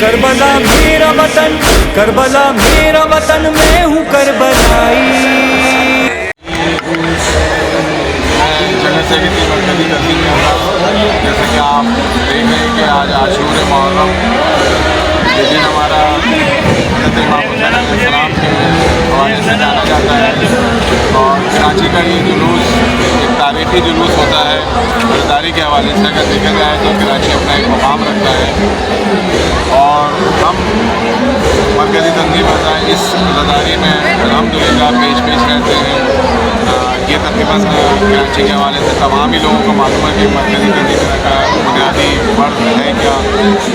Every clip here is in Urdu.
کربلا میرا وطن، کربلا میرا وطن، میں ہوں کربلائی. جنرل سیکرٹری مرکزی تنظیم میں جیسے کہ آپ دیکھ رہے ہیں کہ آج عاشور محرم یہ دن ہمارا حضرت امام حسین علیہ السلام کے حوالے سے جانا جاتا ہے. اور کراچی کا یہ جلوس ایک تاریخی جلوس ہوتا ہے. رضاداری کے حوالے سے اگر دیکھا جائے تو کراچی اپنا ایک مقام رکھتا ہے اور ہم مرکزی تنظیم اس رضاداری میں الحمدللہ پیش رہتے ہیں. یہ تقریباً کراچی کے حوالے سے تمام ہی لوگوں کو معلوم ہے کہ مرکزی تنظیم کا بنیادی فرض ہے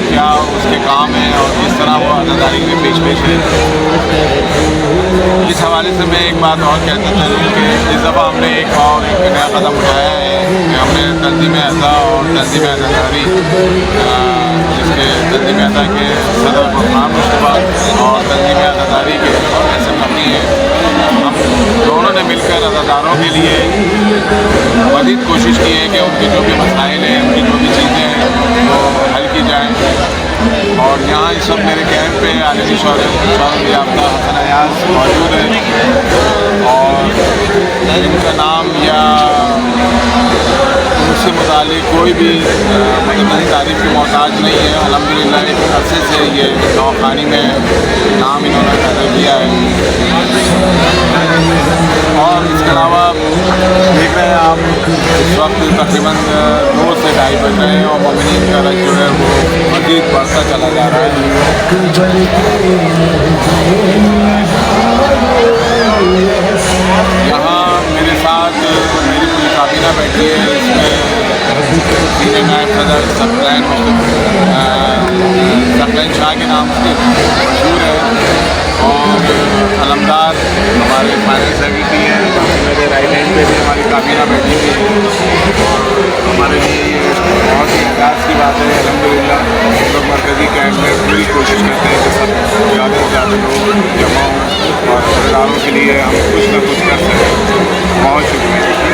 کیا اس کے کام ہیں اور کس طرح وہ رضاداری میں پیش ہے. اس حوالے سے میں ایک بات اور کہتا چلوں کہ اس دفعہ ہم نے ایک نیا قدم اٹھایا ہے کہ ہم نے تنظیم اعضا اور تنظیم رضاداری جس کے تنظیم اعضا کے صدر فرحان مشتبہ اور تنظیم رضاداری کے ایسے مبنی ہیں. ہم دونوں نے مل کر رضاداروں کے لیے مزید کوشش کی ہے کہ ان کے جو بھی مسائل ہیں ان کی جو بھی چیزیں ہیں وہ حل کی جائیں. اور یہاں اس وقت میرے کیمپ پہ عالمی شہرت یافتہ حسن ایاز موجود ہے اور ان کا نام یا ان سے متعلق کوئی بھی مدنی تعریف کی محتاج نہیں ہے. الحمدللہ ایک عرصے سے یہ نوخانی میں نام انہوں نے پیدا کیا ہے. اور اس کے علاوہ دیکھ رہے ہیں آپ اس وقت تقریباً 2 سے 2:30 بج رہے ہیں اور مومنین کا رش جو ہے وہ مزید بڑھتا چلا جا رہا ہے. یہاں میرے ساتھ میری پوری کابینہ بیٹھی ہے. اس میں سینئر نائب صدر ثقلین شاہ کے نام سے مشہور ہے اور علمدار ہمارے فائنل سیکرٹری ہیں. میرے رائٹ ہینڈ پہ بھی ہماری کابینہ بیٹھی ہوئی ہے اور ہمارے لیے یہ بہت ہی اعزاز کی بات ہے. الحمدللہ ہم لوگ مرکزی کیمپ میں پوری کوشش کرتے ہیں کہ سب زیادہ سے زیادہ لوگ جمع ہوں اور رضاداروں کے لیے ہم کچھ نہ کچھ کر سکیں. بہت شکریہ.